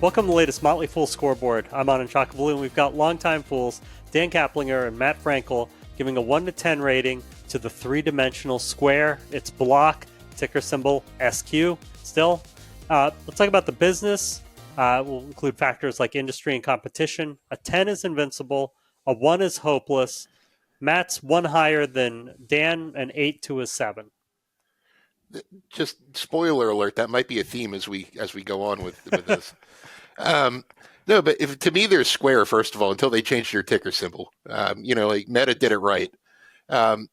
Welcome to the latest Motley Fool scoreboard. I'm Anand Chakavulu, and we've got longtime fools Dan Kaplinger and Matt Frankel giving a 1 to 10 rating to the three-dimensional square. It's block, ticker symbol SQ. Still, let's talk about the business. We'll include factors like industry and competition. A 10 is invincible. A 1 is hopeless. Matt's 1 higher than Dan, and 8 to a 7. Just spoiler alert, that might be a theme as we go on with this. No, but to me, they're square, first of all, until they changed their ticker symbol. Like Meta did it right.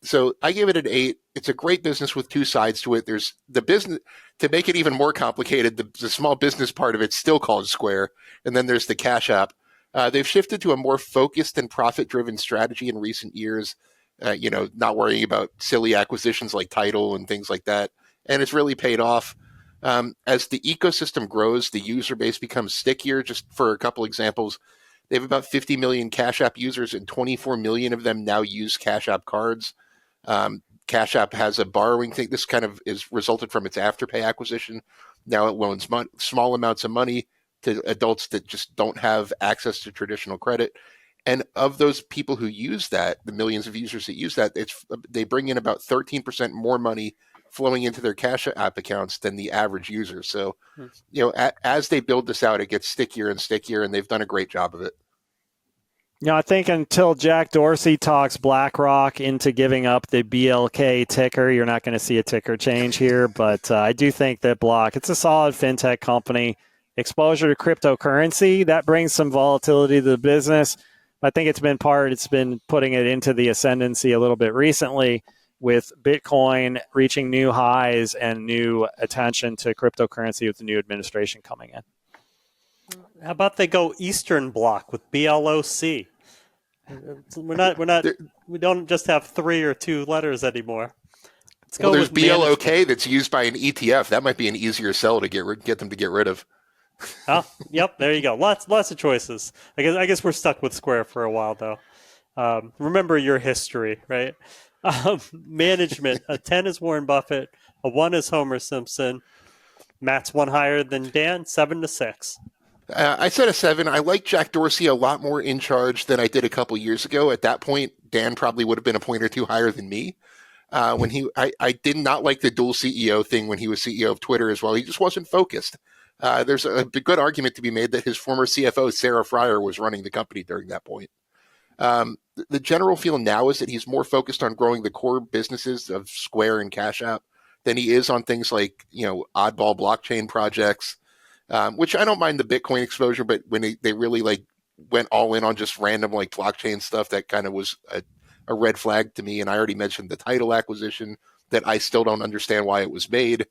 So I give it an 8. It's a great business with two sides to it. There's the business, to make it even more complicated, the small business part of it's still called Square. And then there's the Cash App. They've shifted to a more focused and profit-driven strategy in recent years, not worrying about silly acquisitions like Tidal and things like that. And it's really paid off. As the ecosystem grows, the user base becomes stickier. Just for a couple examples, they have about 50 million Cash App users, and 24 million of them now use Cash App cards. Cash App has a borrowing thing. This kind of is resulted from its Afterpay acquisition. Now it loans small amounts of money to adults that just don't have access to traditional credit. And of those people who use that, the millions of users that use that, they bring in about 13% more money flowing into their Cash App accounts than the average user. So, as they build this out, it gets stickier and stickier, and they've done a great job of it. I think until Jack Dorsey talks BlackRock into giving up the BLK ticker, you're not going to see a ticker change here. But I do think that Block, it's a solid fintech company. Exposure to cryptocurrency, that brings some volatility to the business. I think it's been putting it into the ascendancy a little bit recently, with Bitcoin reaching new highs and new attention to cryptocurrency with the new administration coming in. How about they go Eastern Bloc with BLOC? We don't just have 3 or 2 letters anymore. There's BLOK that's used by an ETF. That might be an easier sell to get them to get rid of. Oh, yep, there you go. Lots of choices. I guess we're stuck with Square for a while though. Remember your history, right? Management. A 10 is Warren Buffett. A 1 is Homer Simpson. Matt's 1 higher than Dan, 7 to 6. I said a 7. I like Jack Dorsey a lot more in charge than I did a couple years ago. At that point, Dan probably would have been a point or 2 higher than me. I did not like the dual CEO thing when he was CEO of Twitter as well. He just wasn't focused. There's a good argument to be made that his former CFO, Sarah Fryer, was running the company during that point. The general feel now is that he's more focused on growing the core businesses of Square and Cash App than he is on things like, oddball blockchain projects, which I don't mind the Bitcoin exposure, but when they really went all in on just random blockchain stuff, that kind of was a red flag to me. And I already mentioned the Tidal acquisition that I still don't understand why it was made.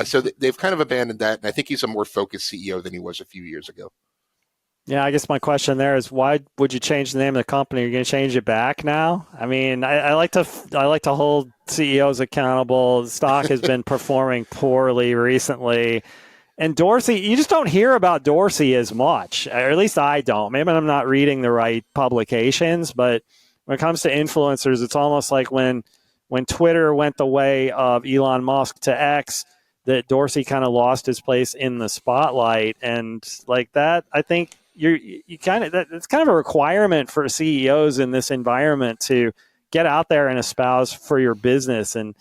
So they've kind of abandoned that. And I think he's a more focused CEO than he was a few years ago. Yeah, I guess my question there is, why would you change the name of the company? Are you going to change it back now? I mean, I like to hold CEOs accountable. The stock has been performing poorly recently. And Dorsey, you just don't hear about Dorsey as much, or at least I don't. Maybe I'm not reading the right publications, but when it comes to influencers, it's almost like when Twitter went the way of Elon Musk to X, that Dorsey kind of lost his place in the spotlight. And like that, I think it's kind of a requirement for CEOs in this environment to get out there and espouse for your business. And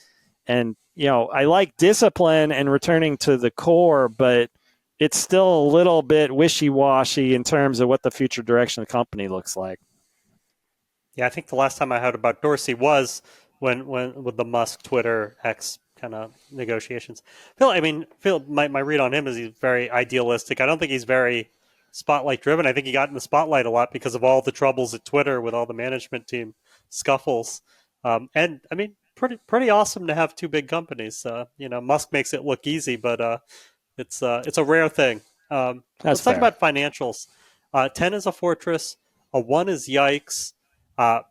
I like discipline and returning to the core, but it's still a little bit wishy-washy in terms of what the future direction of the company looks like. Yeah, I think the last time I heard about Dorsey was when with the Musk Twitter X kind of negotiations. Phil, my read on him is he's very idealistic. I don't think he's very spotlight driven. I think he got in the spotlight a lot because of all the troubles at Twitter with all the management team scuffles. Pretty awesome to have 2 big companies. Musk makes it look easy, but it's a rare thing. Let's talk about financials. 10 is a fortress. A 1 is yikes.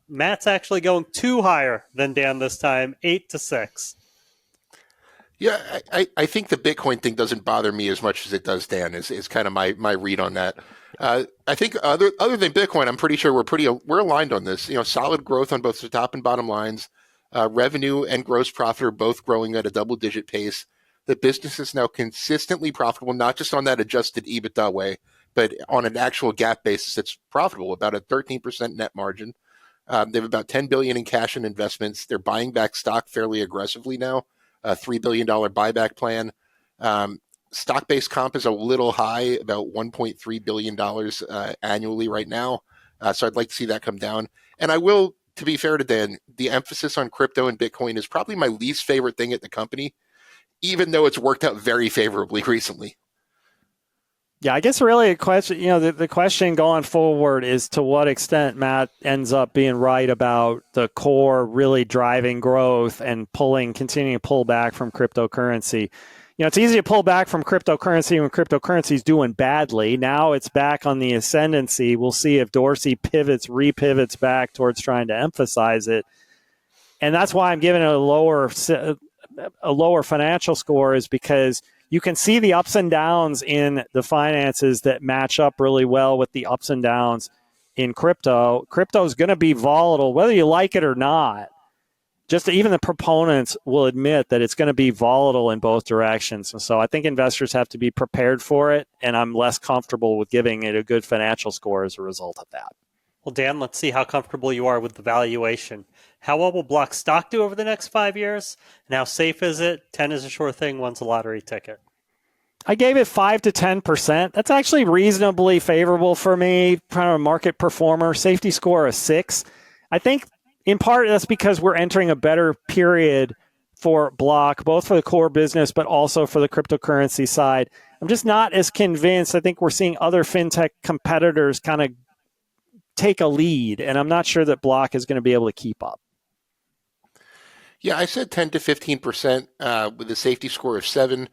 Matt's actually going 2 higher than Dan this time, 8 to 6. Yeah, I think the Bitcoin thing doesn't bother me as much as it does Dan. Is kind of my read on that. I think other than Bitcoin, I'm pretty sure we're aligned on this. Solid growth on both the top and bottom lines. Revenue and gross profit are both growing at a double-digit pace. The business is now consistently profitable, not just on that adjusted EBITDA way, but on an actual GAAP basis, it's profitable, about a 13% net margin. They have about $10 billion in cash and investments. They're buying back stock fairly aggressively now, a $3 billion buyback plan. Stock-based comp is a little high, about $1.3 billion annually right now. So I'd like to see that come down. And I will, to be fair to Dan, the emphasis on crypto and Bitcoin is probably my least favorite thing at the company, even though it's worked out very favorably recently. Yeah, I guess really a question, the question going forward is to what extent Matt ends up being right about the core really driving growth and continuing to pull back from cryptocurrency. It's easy to pull back from cryptocurrency when cryptocurrency is doing badly. Now it's back on the ascendancy. We'll see if Dorsey repivots back towards trying to emphasize it. And that's why I'm giving it a lower financial score, is because you can see the ups and downs in the finances that match up really well with the ups and downs in crypto. Crypto is going to be volatile, whether you like it or not. Just even the proponents will admit that it's going to be volatile in both directions. And so I think investors have to be prepared for it, and I'm less comfortable with giving it a good financial score as a result of that. Well, Dan, let's see how comfortable you are with the valuation. How well will Block stock do over the next 5 years? And how safe is it? 10 is a sure thing, 1's a lottery ticket. I gave it 5 to 10%. That's actually reasonably favorable for me. Kind of a market performer. Safety score of 6. I think in part that's because we're entering a better period for Block, both for the core business, but also for the cryptocurrency side. I'm just not as convinced. I think we're seeing other fintech competitors kind of take a lead, and I'm not sure that Block is going to be able to keep up. Yeah, I said 10 to 15% with a safety score of 7.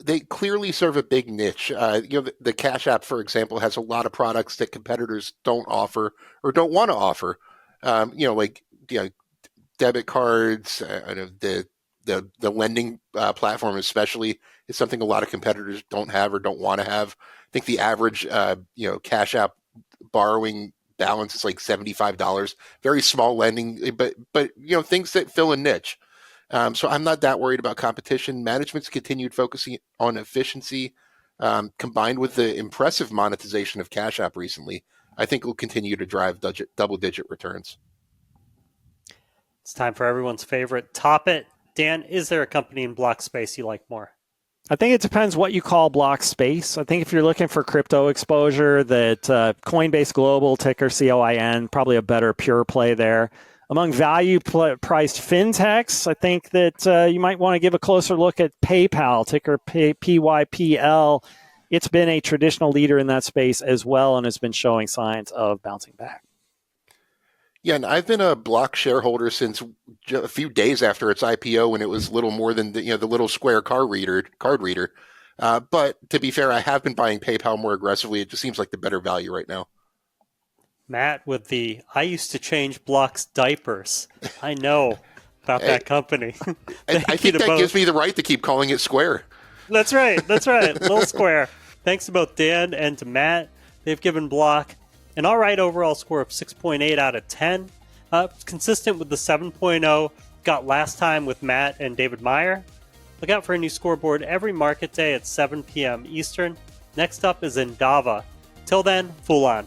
They clearly serve a big niche. The Cash App, for example, has a lot of products that competitors don't offer or don't want to offer. Debit cards, the lending platform especially is something a lot of competitors don't have or don't want to have. I think the average Cash App borrowing balance is like $75. Very small lending, but things that fill a niche. So I'm not that worried about competition. Management's continued focusing on efficiency, combined with the impressive monetization of Cash App recently, I think will continue to drive double-digit returns. It's time for everyone's favorite Top It. Dan, is there a company in Block space you like more? I think it depends what you call Block space. I think if you're looking for crypto exposure, that Coinbase Global, ticker COIN, probably a better pure play there. Among value-priced fintechs, I think that you might want to give a closer look at PayPal, ticker PYPL. It's been a traditional leader in that space as well and has been showing signs of bouncing back. Yeah, and I've been a Block shareholder since a few days after its IPO, when it was little more than the little square card reader. But to be fair, I have been buying PayPal more aggressively. It just seems like the better value right now. Matt, with I used to change Block's diapers. I know about that company. I think that gives me the right to keep calling it Square. That's right. Little Square. Thanks to both Dan and to Matt. They've given Block an all right overall score of 6.8 out of 10. Consistent with the 7.0 got last time with Matt and David Meyer. Look out for a new scoreboard every market day at 7 p.m. Eastern. Next up is Endava. Till then, Fool on.